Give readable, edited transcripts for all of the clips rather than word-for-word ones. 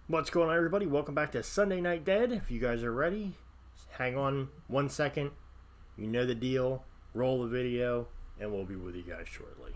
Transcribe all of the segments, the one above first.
What's going on, everybody? Welcome back to Sunday Night Dead. If you guys are ready, hang on 1 second. You know the deal. Roll the video, and we'll be with you guys shortly.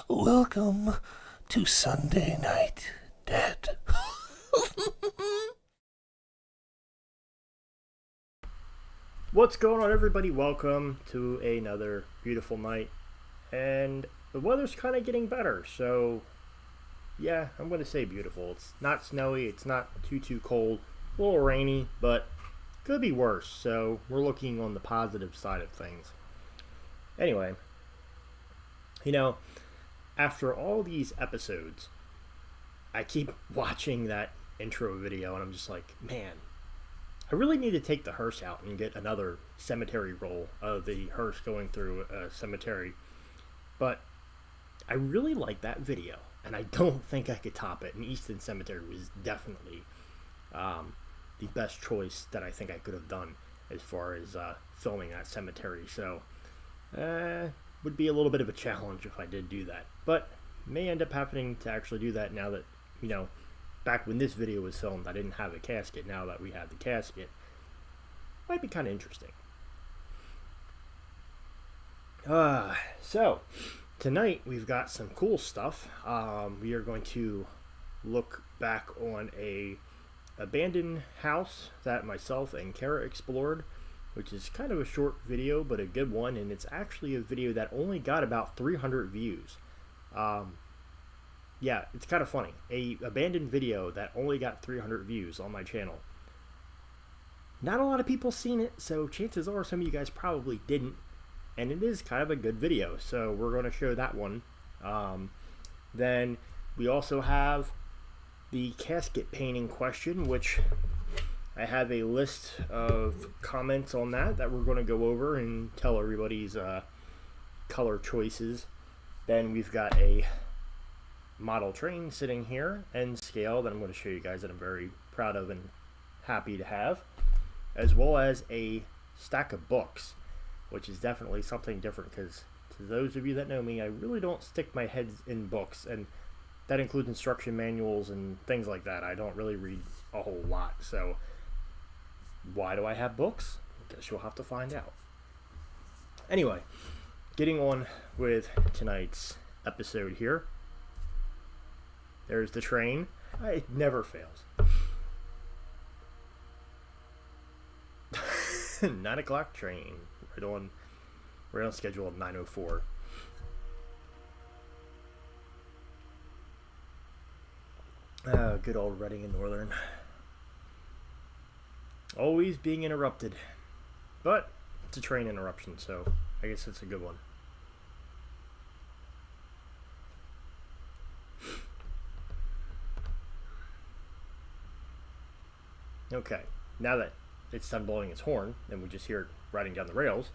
Welcome to Sunday Night Dead. What's going on, everybody? Welcome to another beautiful night. And the weather's kind of getting better, so yeah, I'm going to say beautiful. It's not snowy, it's not too cold, a little rainy, but could be worse, so we're looking on the positive side of things. Anyway, after all these episodes, I keep watching that intro video and I'm just like, man, I really need to take the hearse out and get another cemetery roll of the hearse going through a cemetery. But I really like that video, and I don't think I could top it. And Easton Cemetery was definitely the best choice that I think I could have done as far as filming that cemetery. So, would be a little bit of a challenge if I did do that. But may end up having to actually do that now that, back when this video was filmed, I didn't have a casket. Now that we have the casket, might be kind of interesting. So, tonight we've got some cool stuff. We are going to look back on a abandoned house that myself and Kara explored, which is kind of a short video, but a good one, and it's actually a video that only got about 300 views. Yeah, it's kind of funny. A abandoned video that only got 300 views on my channel. Not a lot of people seen it, so chances are some of you guys probably didn't, and it is kind of a good video, so we're going to show that one. Then we also have the casket painting question, which I have a list of comments on that we're going to go over and tell everybody's color choices. Then we've got a model train sitting here and scale that I'm going to show you guys that I'm very proud of and happy to have, as well as a stack of books, which is definitely something different because to those of you that know me, I really don't stick my head in books, and that includes instruction manuals and things like that. I don't really read a whole lot, so why do I have books? I guess you'll have to find out. Anyway, getting on with tonight's episode here. There's the train. It never fails. 9 o'clock train. Right on schedule at 9:04. Good old Reading and Northern. Always being interrupted. But it's a train interruption, so I guess it's a good one. Okay, now that it's done blowing its horn and we just hear it riding down the rails,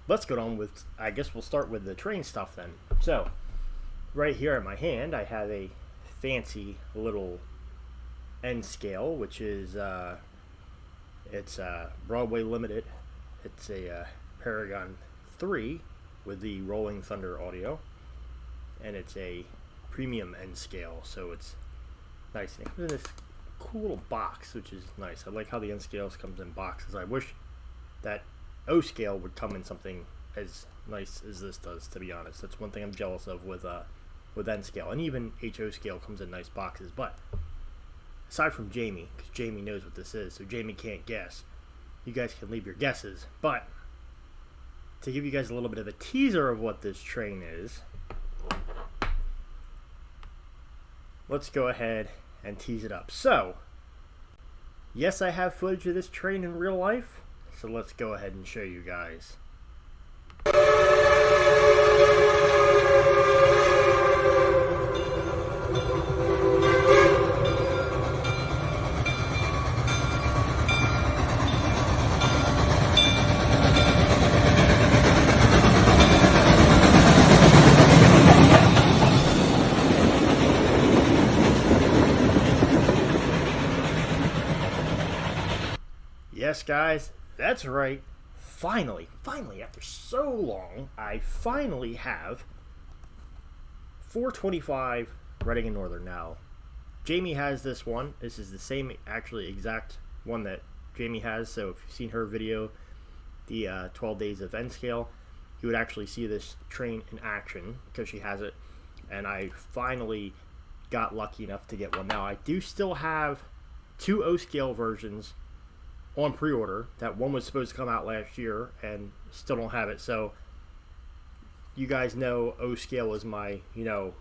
let's go on with, I guess we'll start with the train stuff then. So, right here in my hand, I have a fancy little N scale, which is, it's Broadway Limited. It's a Paragon 3 with the Rolling Thunder audio, and it's a premium N scale, so it's nice. It comes in this cool little box, which is nice. I like how the N scales comes in boxes. I wish that O scale would come in something as nice as this does, to be honest. That's one thing I'm jealous of with N scale, and even HO scale comes in nice boxes. But aside from Jamie, because Jamie knows what this is, so Jamie can't guess, you guys can leave your guesses. But to give you guys a little bit of a teaser of what this train is, let's go ahead and tease it up. So, yes, I have footage of this train in real life, so let's go ahead and show you guys. Yes, guys, that's right. Finally, after so long, I finally have 425 Reading and Northern now. Jamie has this one. This is the same, actually, exact one that Jamie has. So if you've seen her video, the 12 days of N scale, you would actually see this train in action because she has it. And I finally got lucky enough to get one. Now, I do still have 2 O scale versions on pre-order. That one was supposed to come out last year and still don't have it. So you guys know O scale is my,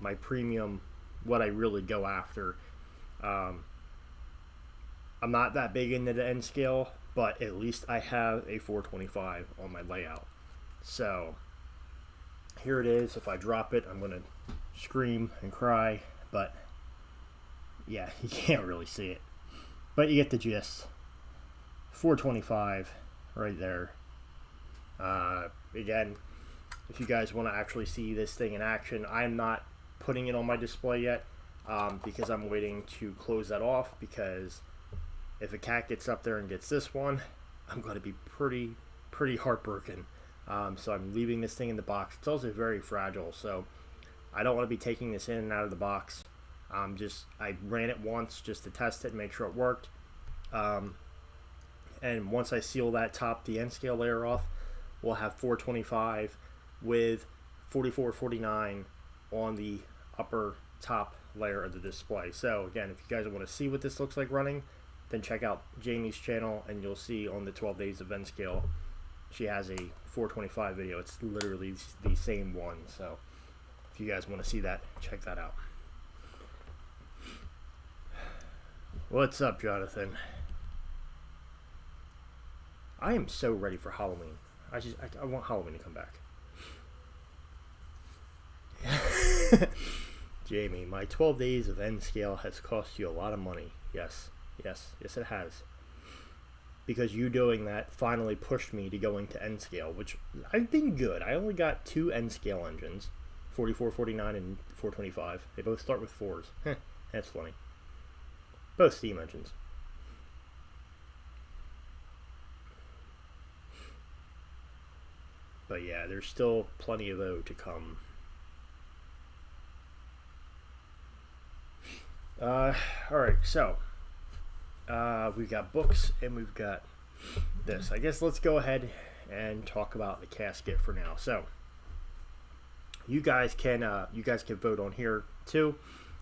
my premium, what I really go after. I'm not that big into the N scale, but at least I have a 425 on my layout. So here it is. If I drop it, I'm gonna scream and cry, but yeah, you can't really see it, but you get the gist. 425 right there. Again, if you guys want to actually see this thing in action, I'm not putting it on my display yet because I'm waiting to close that off, because if a cat gets up there and gets this one, I'm going to be pretty heartbroken. So I'm leaving this thing in the box. It's also very fragile, so I don't want to be taking this in and out of the box. I ran it once just to test it and make sure it worked. And once I seal that the N scale layer off, we'll have 425 with 4449 on the upper top layer of the display. So again, if you guys want to see what this looks like running, then check out Jamie's channel and you'll see on the 12 days of N scale, she has a 425 video. It's literally the same one. So if you guys want to see that, check that out. What's up, Jonathan? I am so ready for Halloween. I want Halloween to come back. Jamie, my 12 days of N scale has cost you a lot of money. Yes, yes, it has. Because you doing that finally pushed me to going to N scale, which I've been good. I only got 2 N scale engines, 44, 49, and 425. They both start with 4s. Heh, that's funny. Both steam engines. But yeah, there's still plenty of O to come. Alright, so we've got books and we've got this. I guess let's go ahead and talk about the casket for now. So you guys can vote on here too.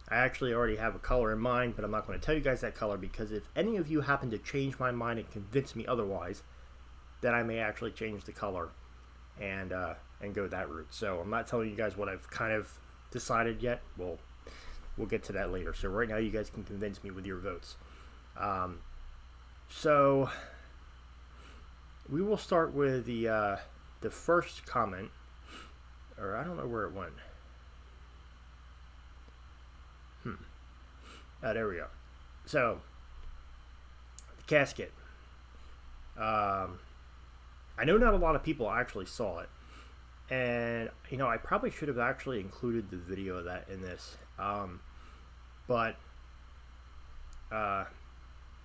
I actually already have a color in mind, but I'm not going to tell you guys that color because if any of you happen to change my mind and convince me otherwise, then I may actually change the color and go that route. So I'm not telling you guys what I've kind of decided yet. We'll get to that later. So right now you guys can convince me with your votes. So we will start with the first comment, or I don't know where it went. There we go. So the casket. I know not a lot of people actually saw it, and I probably should have actually included the video of that in this. But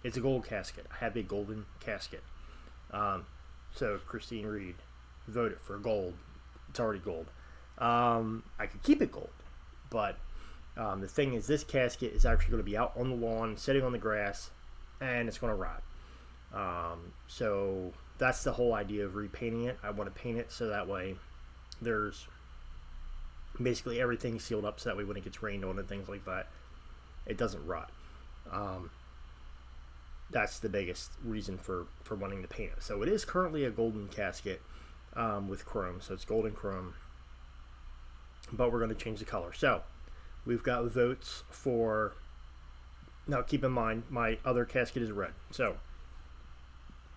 it's a gold casket. I have a golden casket. So Christine Reed voted for gold. It's already gold. I could keep it gold, but the thing is, this casket is actually going to be out on the lawn, sitting on the grass, and it's going to rot. So that's the whole idea of repainting it. I want to paint it so that way there's basically everything sealed up, so that way when it gets rained on and things like that, it doesn't rot. That's the biggest reason for wanting to paint it. So it is currently a golden casket with chrome, so it's golden chrome, but we're going to change the color. So we've got votes for, now keep in mind my other casket is red, so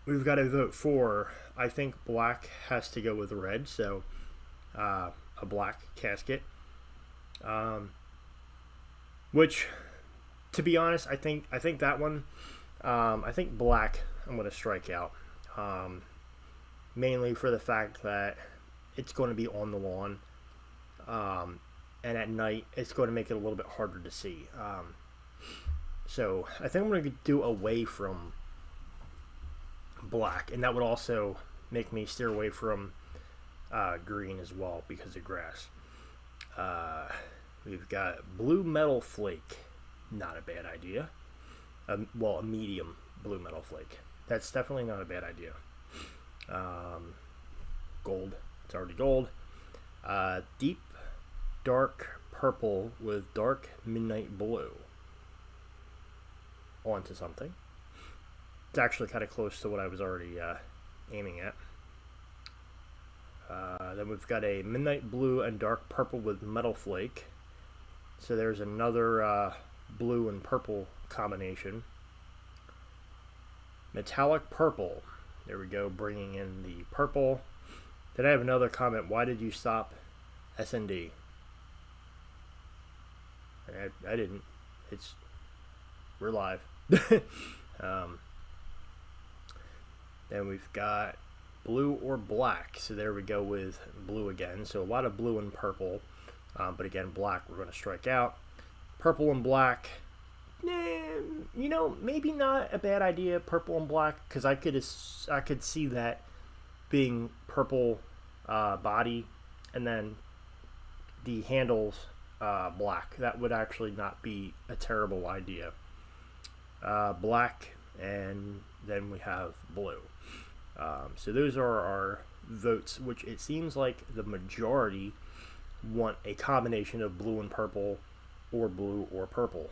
we've got a vote for, I think black has to go with red, so a black casket, which, to be honest, I think that one, I think black I'm going to strike out, mainly for the fact that it's going to be on the lawn, and at night it's going to make it a little bit harder to see. So I think I'm going to do away from black, and that would also make me steer away from green as well because of grass. We've got blue metal flake. Not a bad idea. Well, a medium blue metal flake. That's definitely not a bad idea. Gold. It's already gold. Deep dark purple with dark midnight blue. Onto something. It's actually kind of close to what I was already aiming at. Then we've got a midnight blue and dark purple with metal flake. So there's another blue and purple combination. Metallic purple. There we go, bringing in the purple. Then I have another comment. Why did you stop SND? I didn't. We're live. Then we've got blue or black. So there we go with blue again. So a lot of blue and purple. But again, black we're going to strike out. Purple and black. Maybe not a bad idea, purple and black, because I could see that being purple body, and then the handles black. That would actually not be a terrible idea. Black, and then we have blue. So those are our votes, which it seems like the majority want a combination of blue and purple, or blue or purple.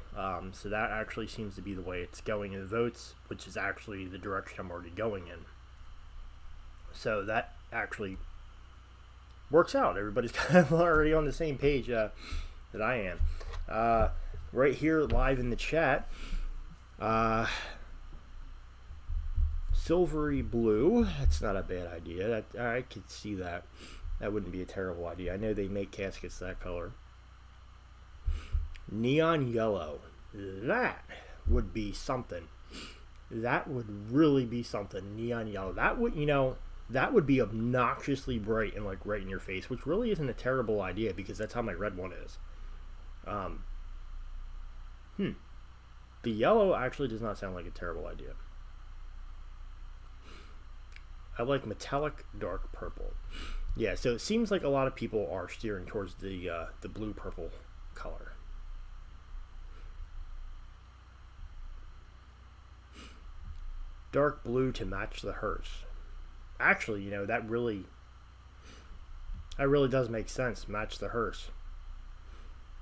So that actually seems to be the way it's going in the votes, which is actually the direction I'm already going in. So that actually works out. Everybody's kind of already on the same page that I am. Right here live in the chat, silvery blue. That's not a bad idea. I could see that. That wouldn't be a terrible idea. I know they make caskets that color. Neon yellow. That would be something. That would really be something. Neon yellow. That would, that would be obnoxiously bright and like right in your face, which really isn't a terrible idea because that's how my red one is. Um, the yellow actually does not sound like a terrible idea. I like metallic dark purple. Yeah, so it seems like a lot of people are steering towards the blue purple color. Dark blue to match the hearse. Actually, that really does make sense. Match the hearse.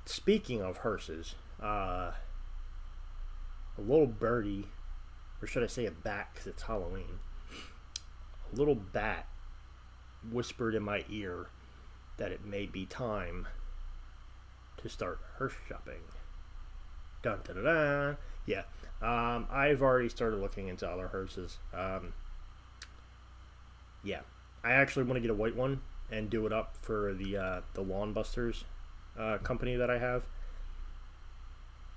Speaking of hearses, a little birdie, or should I say a bat, because it's Halloween. A little bat whispered in my ear that it may be time to start hearse shopping. Dun da da da. Yeah. I've already started looking into other hearses. Yeah. I actually want to get a white one and do it up for the Lawn Busters company that I have.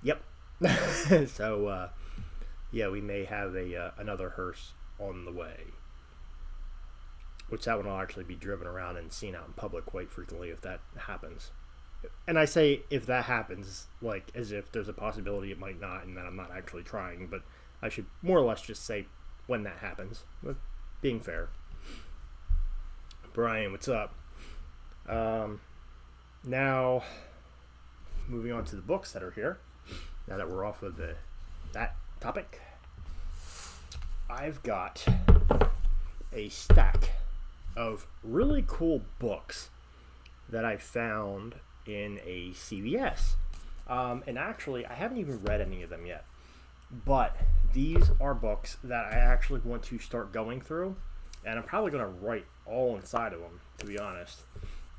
Yep. So, yeah, we may have another hearse on the way. Which that one will actually be driven around and seen out in public quite frequently if that happens. And I say if that happens, like as if there's a possibility it might not, and that I'm not actually trying, but I should more or less just say when that happens, but being fair. Brian, what's up? Now, moving on to the books that are here. Now that we're off of that topic, I've got a stack of really cool books that I found in a CVS. And actually, I haven't even read any of them yet. But these are books that I actually want to start going through. And I'm probably going to write all inside of them, to be honest.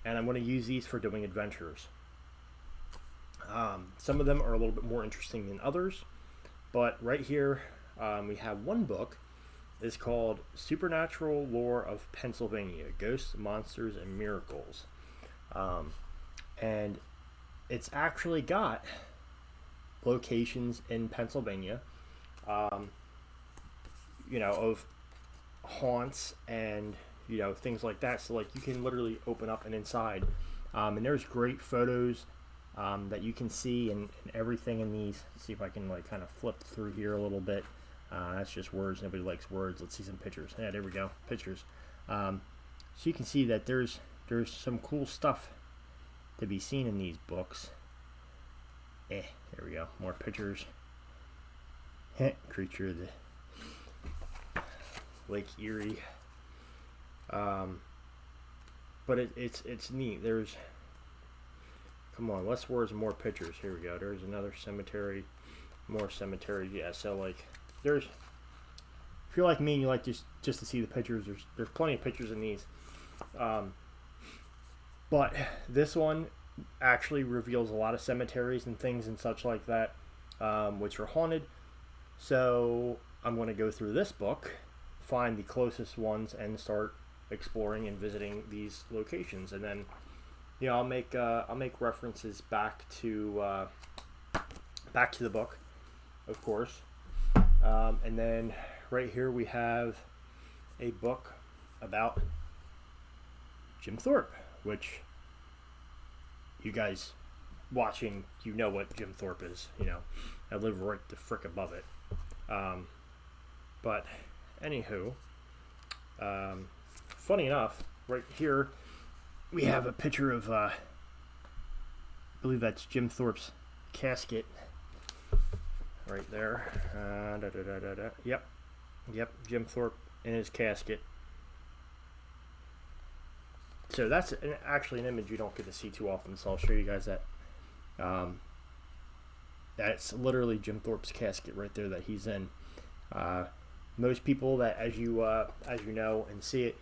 And I'm going to use these for doing adventures. Some of them are a little bit more interesting than others. But right here, we have one book. It's called Supernatural Lore of Pennsylvania, Ghosts, Monsters, and Miracles. And it's actually got locations in Pennsylvania, of haunts and, things like that. So, like, you can literally open up and inside. And there's great photos that you can see and everything in these. Let's see if I can, like, kind of flip through here a little bit. That's just words. Nobody likes words. Let's see some pictures. Yeah, there we go. Pictures. So you can see that there's some cool stuff to be seen in these books. There we go. More pictures. Creature of the Lake Erie. But it's neat. There's, come on, less words, more pictures. Here we go. There's another cemetery. More cemetery. Yeah. So like. If you're like me and you like just to see the pictures, there's plenty of pictures in these. But this one actually reveals a lot of cemeteries and things and such like that, which are haunted. So I'm going to go through this book, find the closest ones, and start exploring and visiting these locations. And then, I'll make references back to the book, of course. And then right here we have a book about Jim Thorpe, which you guys watching, what Jim Thorpe is. I live right the frick above it. But anywho, funny enough, right here we have a picture of, I believe that's Jim Thorpe's casket. Right there. Yep, Jim Thorpe in his casket. So that's actually an image you don't get to see too often, so I'll show you guys that. That's literally Jim Thorpe's casket right there that he's in. Most people that, as you know and see it,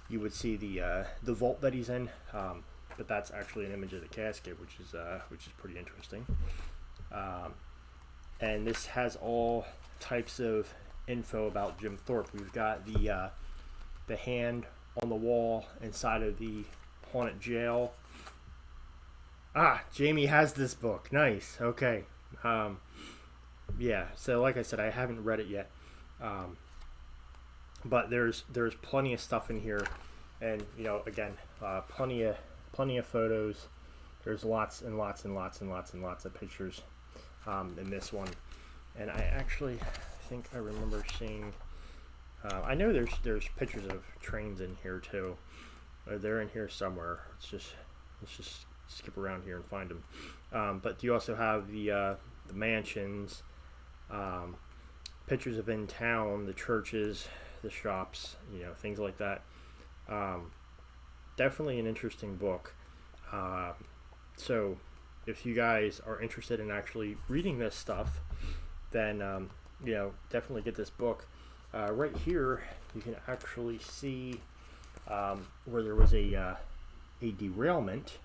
you would see the vault that he's in. But that's actually an image of the casket, which is pretty interesting. And this has all types of info about Jim Thorpe. We've got the hand on the wall inside of the haunted jail. Ah, Jamie has this book. Nice. Okay. Um, yeah. So, like I said, I haven't read it yet, um, but there's plenty of stuff in here, and again, plenty of photos. There's lots and lots and lots and lots and lots of pictures in this one, and I actually think I remember seeing. I know there's pictures of trains in here too. They're in here somewhere. Let's just skip around here and find them. But you also have the mansions, um, pictures of in town, the churches, the shops, things like that. Um, Definitely an interesting book. Uh, so if you guys are interested in actually reading this stuff, then definitely get this book. Right here, you can actually see where there was a derailment.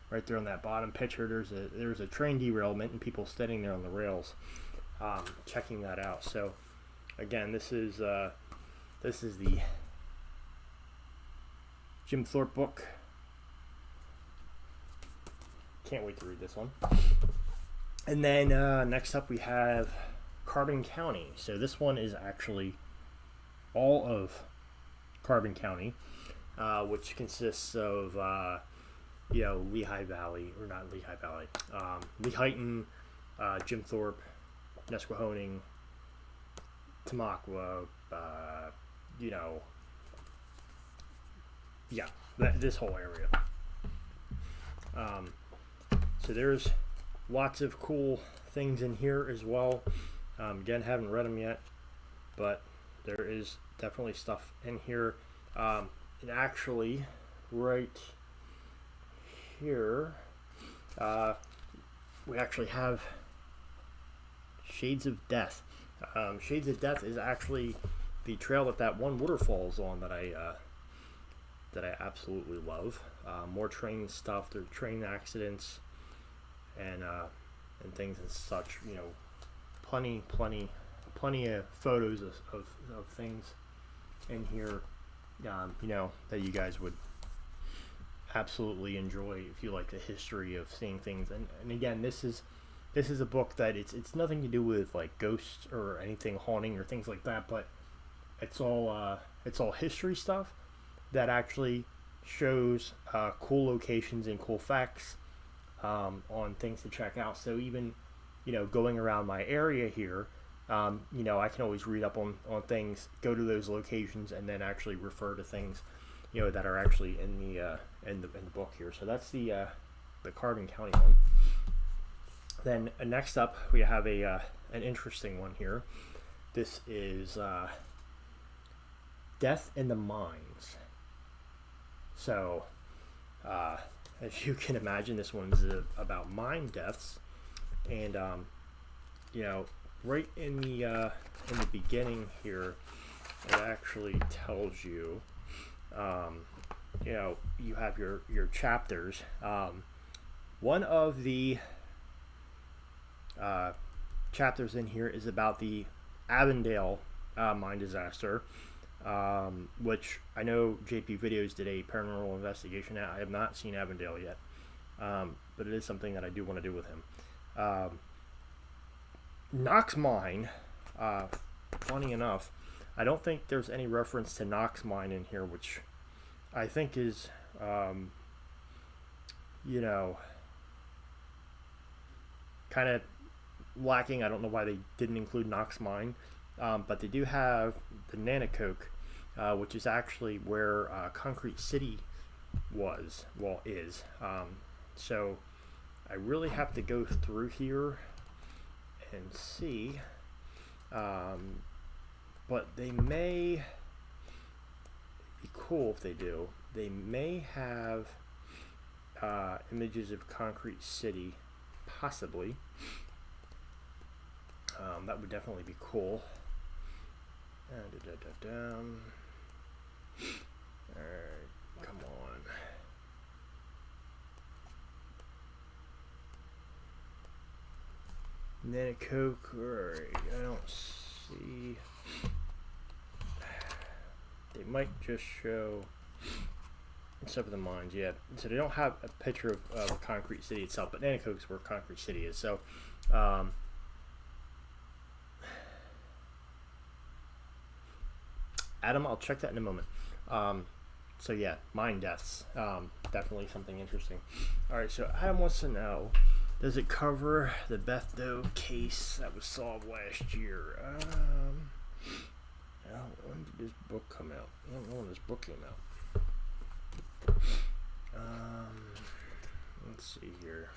Right there on that bottom picture, there's a train derailment and people standing there on the rails, checking that out. So again, this is the Jim Thorpe book. Can't wait to read this one. And then next up we have Carbon County. So this one is actually all of Carbon County, which consists of Lehigh Valley, or not Lehigh Valley, Lehighton, Jim Thorpe, Nesquehoning, Tamaqua, this whole area. So there's lots of cool things in here as well. Again, haven't read them yet, but there is definitely stuff in here. And actually, right here, we actually have Shades of Death. Shades of Death is actually the trail that one waterfall is on that I absolutely love. More train stuff. There are train accidents and things and such. Plenty of photos of things in here. That you guys would absolutely enjoy if you like the history of seeing things. And again, this is a book that it's nothing to do with like ghosts or anything haunting or things like that, but it's all history stuff that actually shows cool locations and cool facts on things to check out. So even going around my area here, I can always read up on things, go to those locations, and then actually refer to things that are actually in the book here. So that's the Carbon County one. Then next up we have an interesting one here. This is Death in the Mines. So as you can imagine, this one's about mine deaths, and right in the beginning here, it actually tells you, you have your chapters. One of the chapters in here is about the Avondale mine disaster, which I know JP Videos did a paranormal investigation at. I have not seen Avondale yet, but it is something that I do want to do with him. Knox Mine, funny enough, I don't think there's any reference to Knox Mine in here, which I think is, kind of lacking. I don't know why they didn't include Knox Mine, but they do have the Nanacoke, which is actually where Concrete City is. So I really have to go through here and see, but they may be cool if they do. They may have images of Concrete City, possibly. That would definitely be cool. Alright, come on. Nanacoke, alright, I don't see. They might just show Except for the mines, yeah. So they don't have a picture of a concrete city itself, but Nanticoke's where concrete city is. So, um, Adam, I'll check that in a moment. Um, so yeah, mine deaths, definitely something interesting. All right, so Adam wants to know: does it cover the Beth Doe case that was solved last year? When did this book come out? I don't know when this book came out. Let's see here.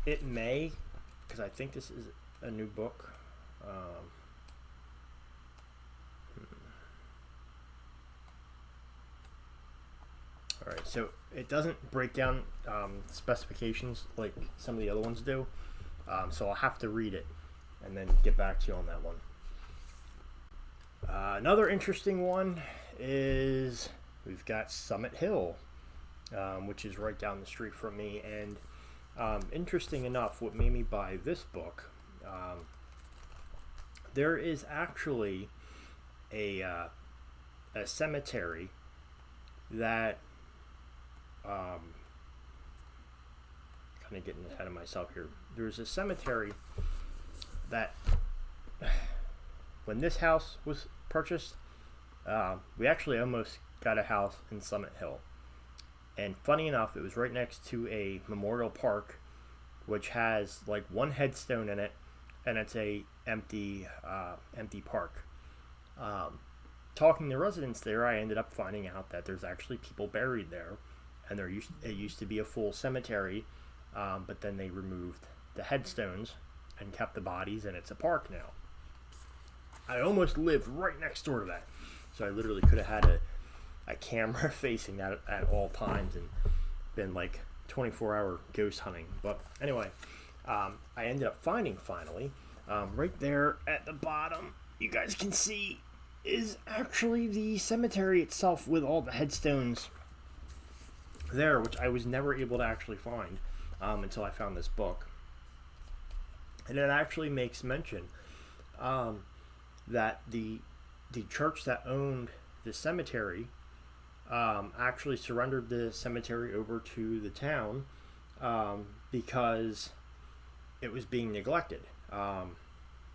It may, because I think this is a new book. All right, so it doesn't break down specifications like some of the other ones do. So I'll have to read it and then get back to you on that one. Another interesting one is we've got Summit Hill, which is right down the street from me. And interesting enough, what made me buy this book, there is actually a cemetery that, kind of getting ahead of myself here. There's a cemetery that, when this house was purchased, we actually almost got a house in Summit Hill. And funny enough, it was right next to a memorial park, which has like one headstone in it, and it's a empty park. Talking to residents there, I ended up finding out that there's actually people buried there, and it used to be a full cemetery, but then they removed the headstones and kept the bodies, and it's a park now. I almost lived right next door to that, so I literally could have had a camera facing that at all times and been like 24-hour ghost hunting. But anyway, I ended up finding finally, right there at the bottom, you guys can see, is actually the cemetery itself with all the headstones there, which I was never able to actually find until I found this book. And it actually makes mention that the church that owned the cemetery actually surrendered the cemetery over to the town because it was being neglected.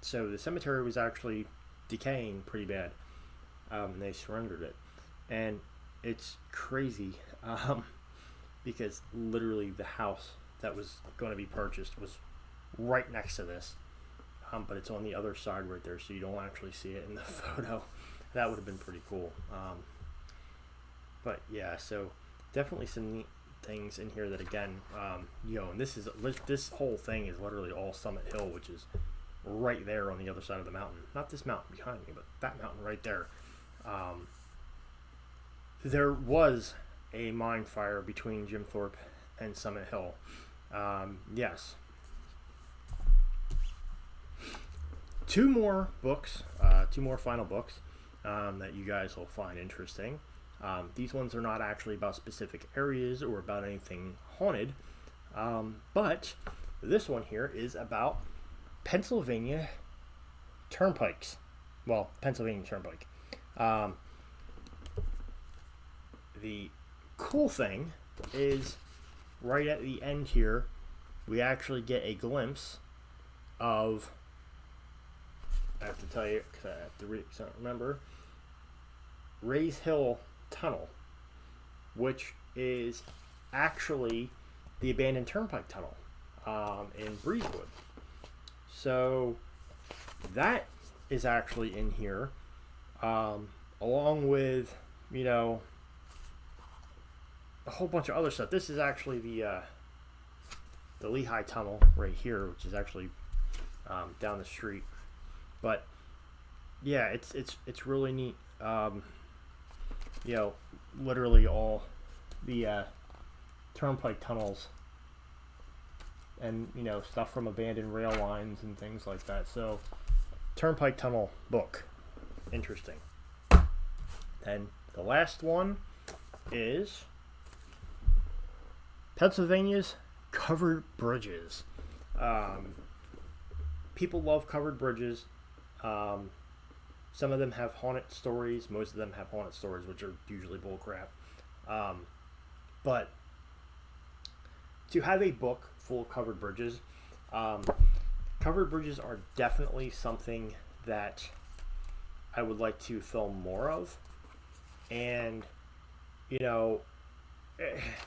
So the cemetery was actually decaying pretty bad, and they surrendered it. And it's crazy because literally the house that was going to be purchased was right next to this, but it's on the other side right there, so you don't actually see it in the photo. That would have been pretty cool. But yeah, so definitely some neat things in here that, again, and this whole thing is literally all Summit Hill, which is right there on the other side of the mountain. Not this mountain behind me, but that mountain right there. There was a mine fire between Jim Thorpe and Summit Hill. Yes. Two more final books that you guys will find interesting. These ones are not actually about specific areas or about anything haunted, but this one here is about Pennsylvania turnpikes. Well, Pennsylvania Turnpike. The cool thing is right at the end here, we actually get a glimpse of, I have to tell you because I have to read it because I don't remember, Rays Hill Tunnel, which is actually the abandoned turnpike tunnel in Breezewood. So that is actually in here, along with, a whole bunch of other stuff. This is actually the Lehigh Tunnel right here, which is actually down the street. But yeah, it's really neat. Literally all the turnpike tunnels and stuff from abandoned rail lines and things like that. So turnpike tunnel book, interesting. And the last one is Pennsylvania's covered bridges. People love covered bridges. Some of them have haunted stories. Most of them have haunted stories, which are usually bullcrap. But to have a book full of covered bridges, covered bridges are definitely something that I would like to film more of. And, you know,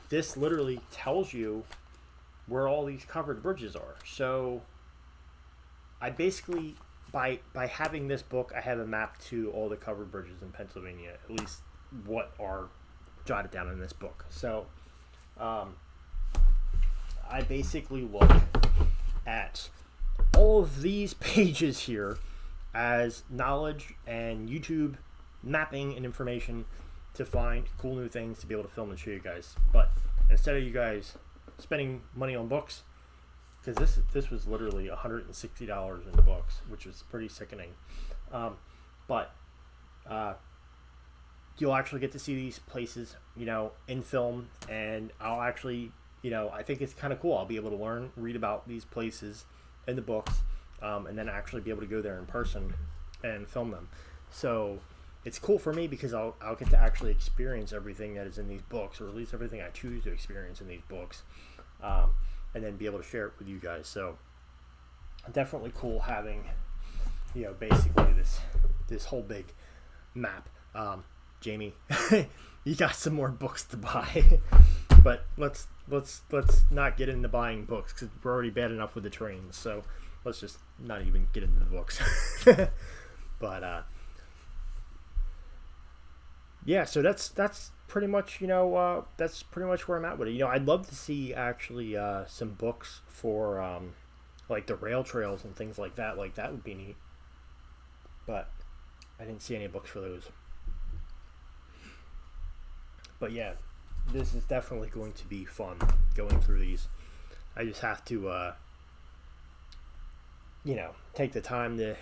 this literally tells you where all these covered bridges are. So I basically, by having this book, I have a map to all the covered bridges in Pennsylvania, at least what are jotted down in this book. So I basically look at all of these pages here as knowledge and YouTube mapping and information to find cool new things to be able to film and show you guys. But instead of you guys spending money on books, because this was literally $160 in books, which was pretty sickening. But you'll actually get to see these places, you know, in film, and I'll actually, you know, I think it's kind of cool. I'll be able to read about these places in the books, and then actually be able to go there in person and film them. So it's cool for me because I'll get to actually experience everything that is in these books, or at least everything I choose to experience in these books, and then be able to share it with you guys. So definitely cool having, you know, basically this whole big map. Jamie, you got some more books to buy, but let's not get into buying books because we're already bad enough with the trains. So let's just not even get into the books. But yeah, so that's pretty much, you know, that's pretty much where I'm at with it. You know, I'd love to see actually some books for like the rail trails and things like that. Like that would be neat, but I didn't see any books for those. But yeah, this is definitely going to be fun going through these. I just have to, you know, take the time to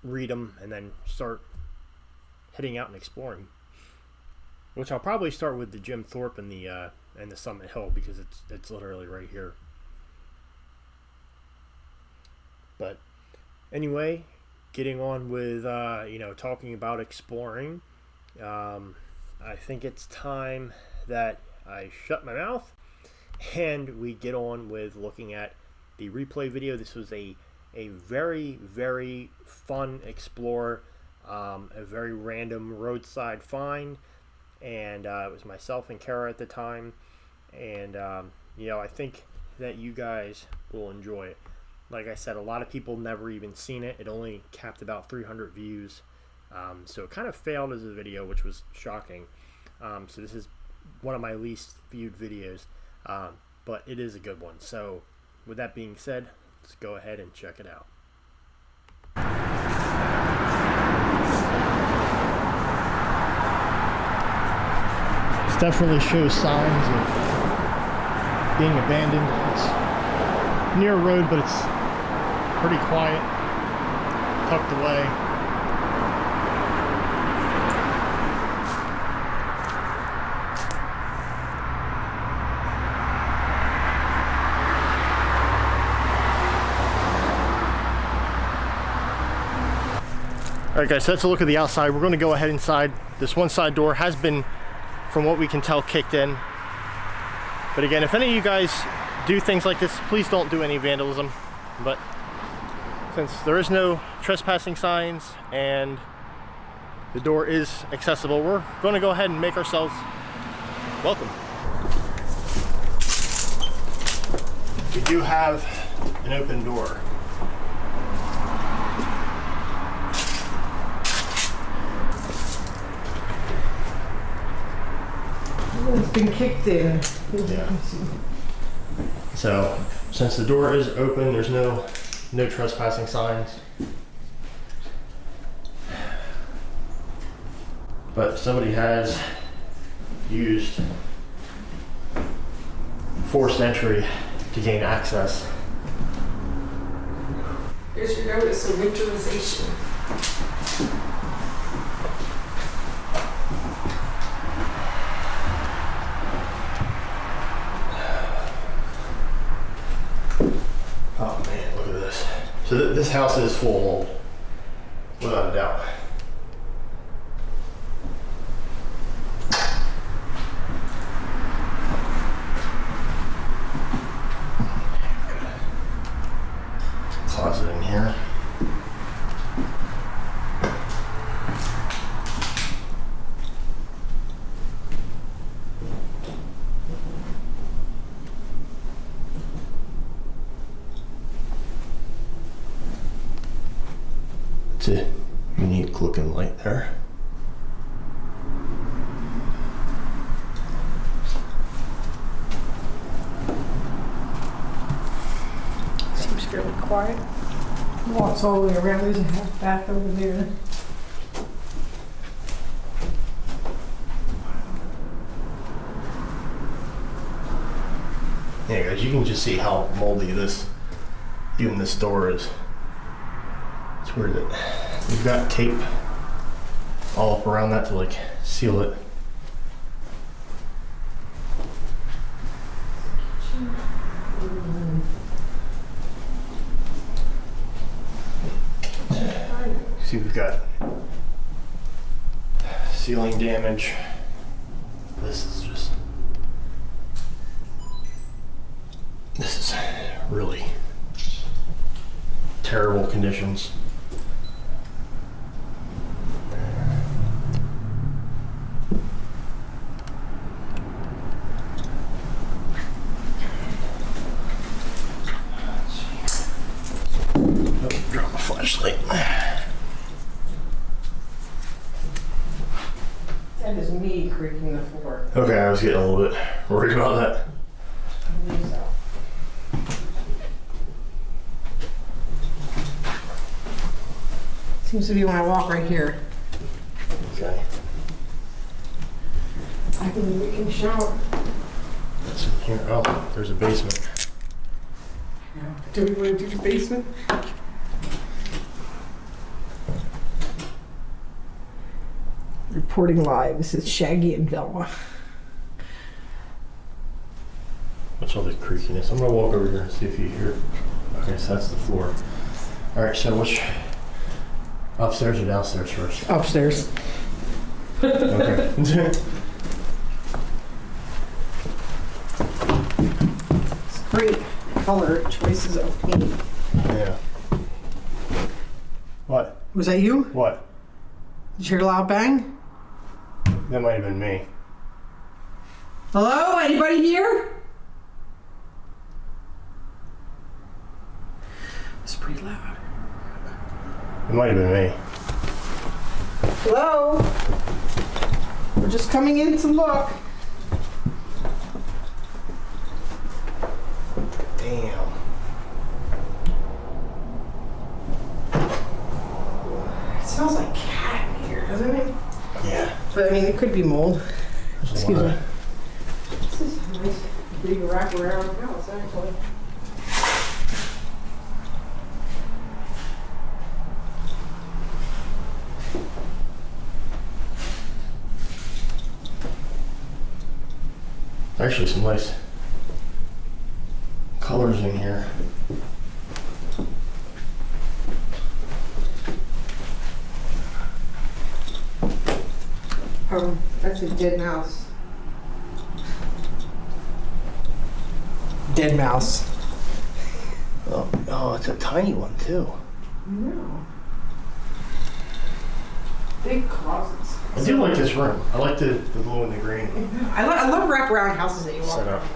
read them and then start heading out and exploring. Which I'll probably start with the Jim Thorpe and the Summit Hill because it's literally right here. But anyway, getting on with you know, talking about exploring. I think it's time that I shut my mouth and we get on with looking at the replay video. This was a very, very fun explore, a very random roadside find, and it was myself and Kara at the time, and you know, I think that you guys will enjoy it. Like I said, a lot of people never even seen it. It only capped about 300 views. So it kind of failed as a video, which was shocking. So this is one of my least viewed videos, but it is a good one. So with that being said, let's go ahead and check it out. This definitely shows signs of being abandoned. It's near a road, but it's pretty quiet, tucked away. Alright guys, so that's a look at the outside. We're going to go ahead inside. This one side door has been, from what we can tell, kicked in. But again, if any of you guys do things like this, please don't do any vandalism. But since there is no trespassing signs and the door is accessible, we're going to go ahead and make ourselves welcome. We do have an open door. It's been kicked in. Yeah. So, since the door is open, there's no trespassing signs. But somebody has used forced entry to gain access. Here's your notice of winterization. Oh man, look at this. So this house is full of mold, without a doubt. It's a unique looking light there. Seems fairly quiet. Walks all the way around. There's a half bath over there. Yeah, guys, you can just see how moldy even this door is. It's weird that we've got tape all up around that to like seal it. See, we've got ceiling damage. This is really terrible conditions. Oh, drop my flashlight. That is me creaking the floor. Okay, I was getting a little bit worried about that. I believe so. Seems to be when I walk right here. Okay. I can we can shower. That's in here. Oh, there's a basement. Do we want to do the basement? Reporting live. This is Shaggy and Velma. What's all this creakiness? I'm gonna walk over here and see if you hear. Okay, so that's the floor. All right, so which upstairs or downstairs first? Upstairs. Okay. It's great color choices of paint. Yeah. What? Was that you? What? Did you hear a loud bang? That might have been me. Hello? Anybody here? It's pretty loud. It might have been me. Hello? We're just coming in to look. Damn. It smells like cat in here, doesn't it? Yeah. But I mean, it could be mold. There's a Excuse lot me. of- This is a nice big wraparound house, actually. Actually, some nice colors in here. That's a dead mouse. Dead mouse. Oh, it's a tiny one too. No. Big closets. I do like this room. I like the blue and the green I love wraparound houses that you walk setup. around.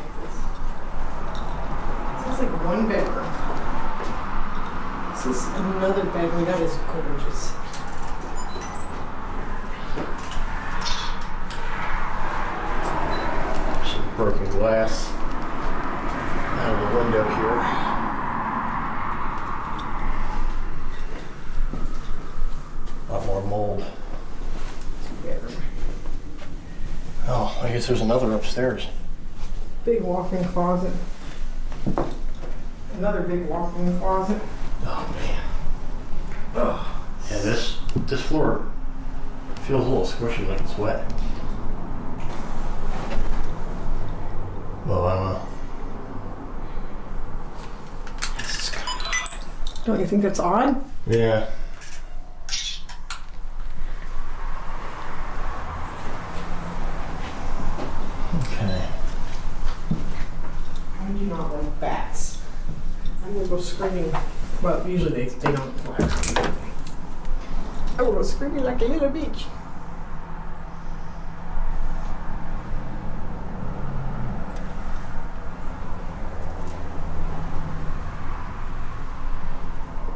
This is like one bedroom. This is another bedroom. That is gorgeous. Some broken glass out of the window here. A lot more mold. Bedroom. Oh, I guess there's another upstairs. Big walk-in closet. Another big walk-in closet. Oh man. Oh. Yeah, this floor feels a little squishy, like it's wet. Well, I don't know. This is kind of odd. Don't you think that's odd? Yeah. Okay. How do you not like bats? I'm gonna go screaming. Well, usually they don't fly. I will go screaming like a little bitch.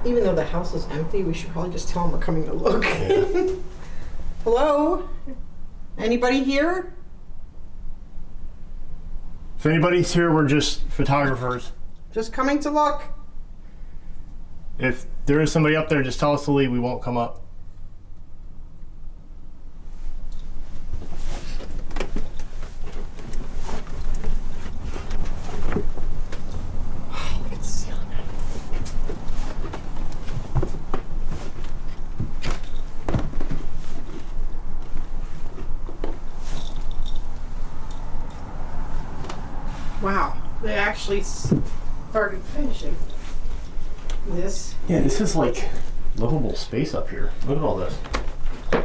Even though the house is empty, we should probably just tell them we're coming to look. Yeah. Hello? Anybody here? If anybody's here, we're just photographers. Just coming to look. If there is somebody up there, just tell us to leave. We won't come up. Look at the ceiling. Wow, they actually started finishing this. Yeah, this is like livable space up here. Look at all this. The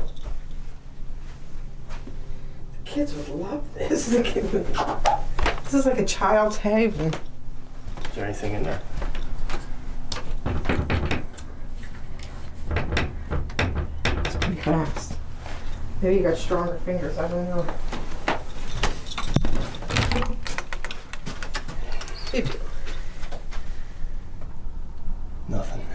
kids would love this. This is like a child's haven. Is there anything in there? It's pretty fast. Maybe you got stronger fingers, I don't know. You do. Nothing.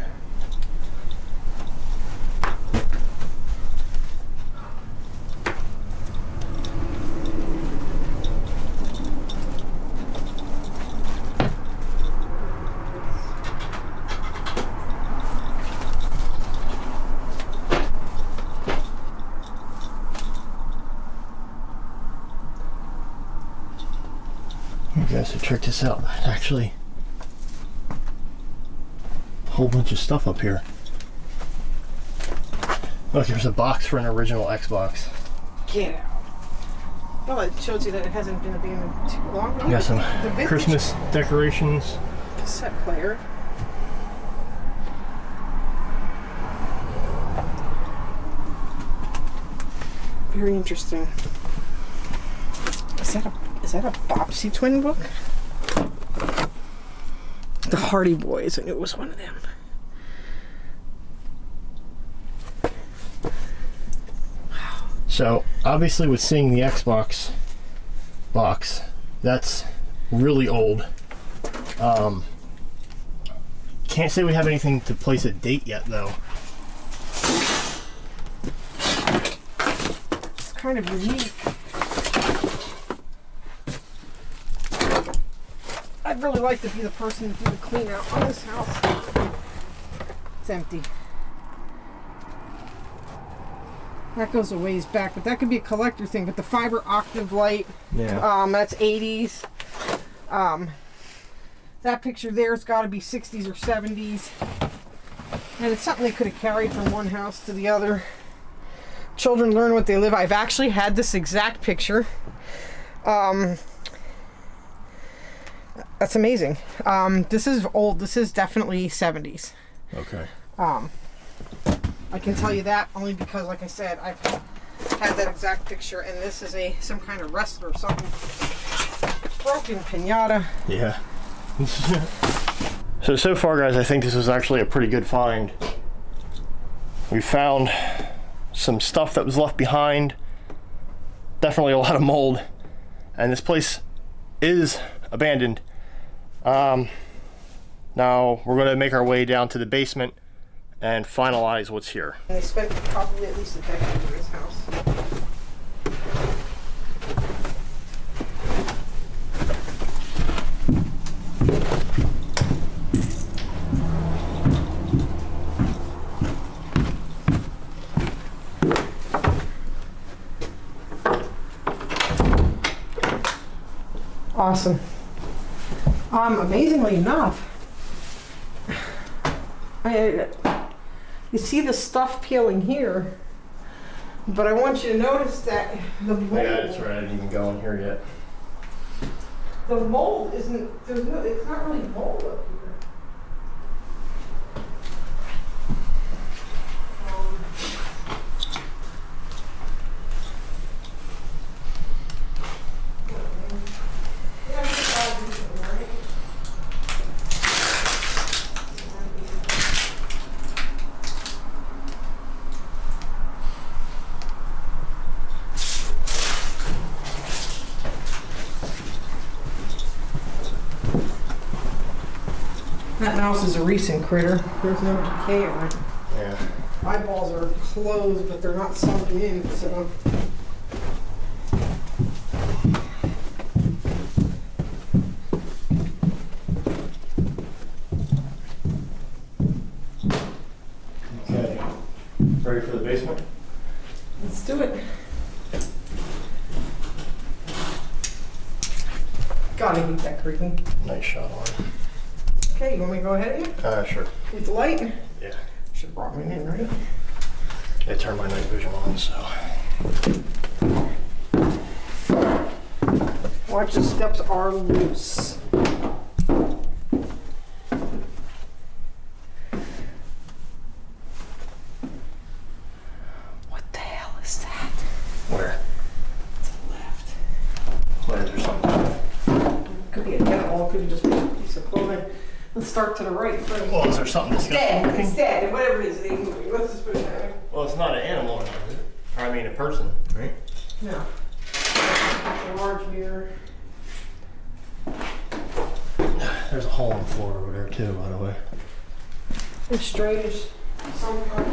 You guys should check this out. Actually, a whole bunch of stuff up here. Look, there's a box for an original Xbox. Get out. Well, it shows you that it hasn't been abandoned too long. We got some The vintage Christmas decorations. cassette player. Very interesting. Is that a Bopsy twin book? The Hardy Boys. I knew it was one of them. So obviously with seeing the Xbox box, that's really old. Can't say we have anything to place a date yet though. It's kind of unique. I'd really like to be the person to do the clean out on this house. It's empty. That goes a ways back, but that could be a collector thing. But the fiber octave light, Yeah. that's 80s. That picture there's got to be 60s or 70s. And it's something they could have carried from one house to the other. Children learn what they live. I've actually had this exact picture. That's amazing. This is old. This is definitely 70s. Okay. I can tell you that only because, like I said, I've had that exact picture, and this is some kind of wrestler or something. Broken pinata. Yeah. So far guys, I think this is actually a pretty good find. We found some stuff that was left behind. Definitely a lot of mold. And this place is abandoned. Now we're going to make our way down to the basement and finalize what's here. And they spent probably at least a decade in this house. Awesome. Amazingly enough, you see the stuff peeling here, but I want you to notice that the mold. Yeah, that's right. I didn't even go in here yet. The mold isn't. It's not really mold up here. that mouse is a recent critter. There's no decay on it. Yeah. Eyeballs are closed, but they're not sunken in, so. Okay. Ready for the basement? Let's do it. Gotta keep that creaking. Nice shot on. Okay, you want me to go ahead again? Sure. With the light? Yeah. Should have brought mine in, right? I turned my night vision on, so. Watch, the steps are loose. What the hell is that? Where? To the left. Where is there something? Could be a animal, could just be a piece of clothing. Let's start to the right first. Well, is there something It's dead. disgusting? It's dead. Whatever it is, it ain't moving. Let's just put it that way. Well, it's not an animal, is it? Or I mean a person, right? No. It's a large mirror. There's a hole in the floor over there too, by the way. It's straightish. Some kind.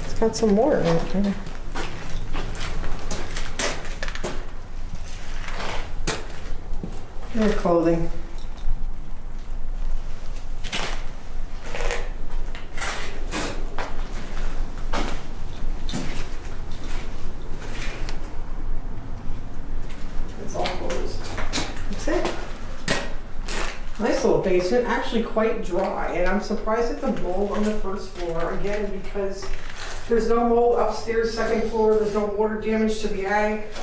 It's got some water in it, too. More clothing. It's all closed. That's it. Nice little basement, actually quite dry, and I'm surprised at the mold on the first floor, again, because there's no mold upstairs, second floor, there's no water damage to the attic,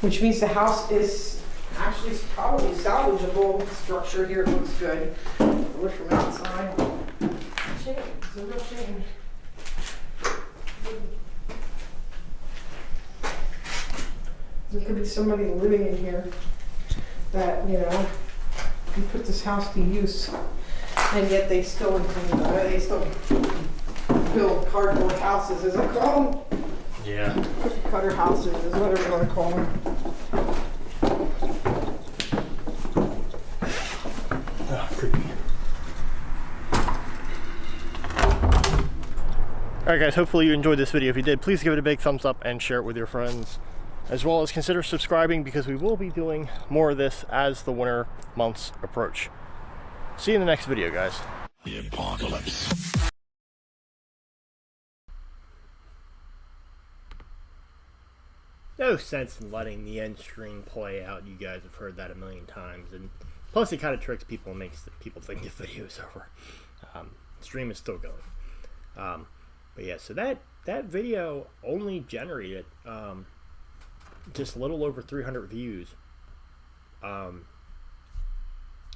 which means the house is actually probably salvageable structure here. It looks good. Look from outside. Shame. It's a real shame. There could be somebody living in here that, you know, can put this house to use, and yet they still build cardboard houses, as I call them. Yeah. Cookie cutter houses is whatever you want to call them. Oh, creepy. Alright guys, hopefully you enjoyed this video. If you did, please give it a big thumbs up and share it with your friends. As well as consider subscribing, because we will be doing more of this as the winter months approach. See you in the next video, guys. The apocalypse. No sense in letting the end screen play out. You guys have heard that a million times, and plus it kind of tricks people and makes people think the video's over. Stream is still going. But yeah, so that video only generated just a little over 300 views,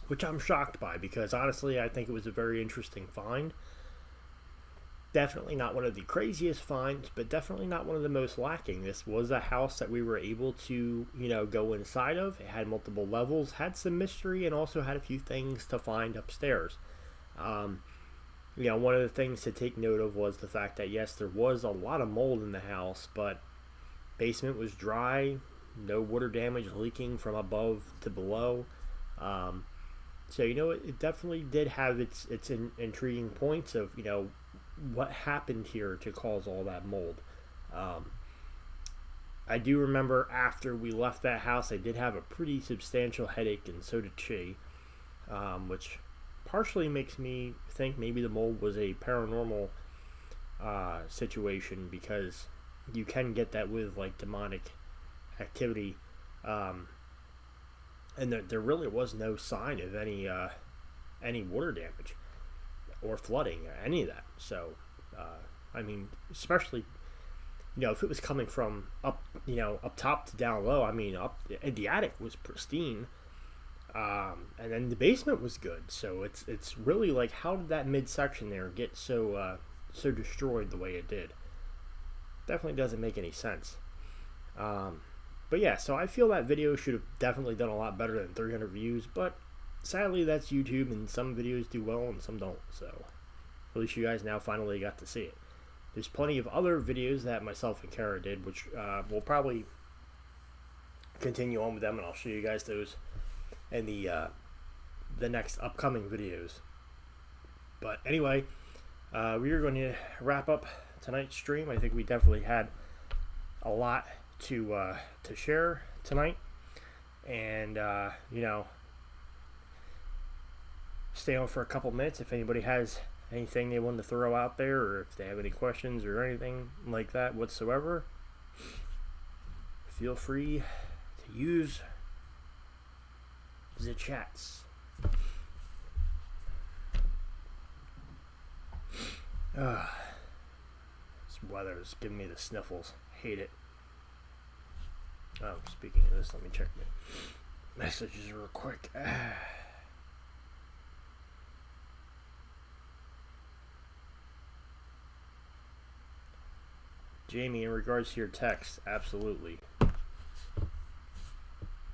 which I'm shocked by, because honestly I think it was a very interesting find. Definitely not one of the craziest finds, but definitely not one of the most lacking. This was a house that we were able to, you know, go inside of. It had multiple levels, had some mystery, and also had a few things to find upstairs. You know, one of the things to take note of was the fact that yes, there was a lot of mold in the house, but basement was dry, no water damage leaking from above to below. So, you know, it definitely did have its intriguing points of, you know, what happened here to cause all that mold. I do remember after we left that house, I did have a pretty substantial headache, and so did she, which partially makes me think maybe the mold was a paranormal situation, because you can get that with like demonic activity, and there really was no sign of any water damage or flooding or any of that. So I mean, especially, you know, if it was coming from up, you know, up top to down low, I mean, up the attic was pristine, and then the basement was good. So it's really like, how did that midsection there get so destroyed the way it did? Definitely doesn't make any sense. But yeah, so I feel that video should have definitely done a lot better than 300 views, but sadly that's YouTube, and some videos do well and some don't. So at least you guys now finally got to see it. there's plenty of other videos that myself and Kara did, which we'll probably continue on with them, and I'll show you guys those in the next upcoming videos. But anyway, we are going to wrap up tonight's stream. I think we definitely had a lot to share tonight, and you know, stay on for a couple minutes if anybody has anything they want to throw out there, or if they have any questions or anything like that whatsoever. Feel free to use the chats. This weather is giving me the sniffles. Hate it. Oh, speaking of this, let me check my messages real quick. Jamie, in regards to your text, absolutely.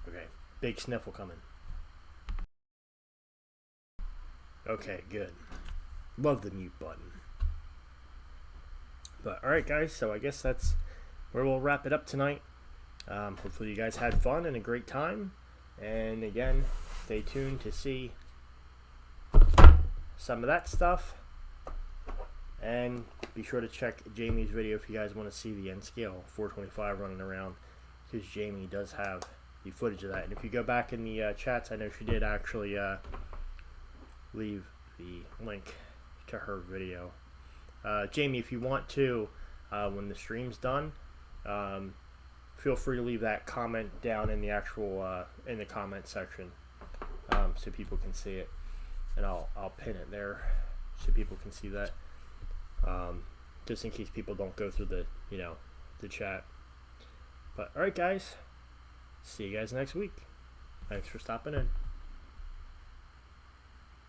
Okay, big sniffle coming. Okay, good. Love the mute button. But alright guys, so I guess that's where we'll wrap it up tonight. Hopefully you guys had fun and a great time. And again, stay tuned to see some of that stuff. And be sure to check Jamie's video if you guys want to see the N scale 425 running around, because Jamie does have the footage of that. And if you go back in the chats, I know she did actually leave the link to her video. Jamie, if you want to, when the stream's done, feel free to leave that comment down in the actual in the comment section, so people can see it, and I'll pin it there so people can see that, just in case people don't go through the the chat. But alright guys, see you guys next week. Thanks for stopping in.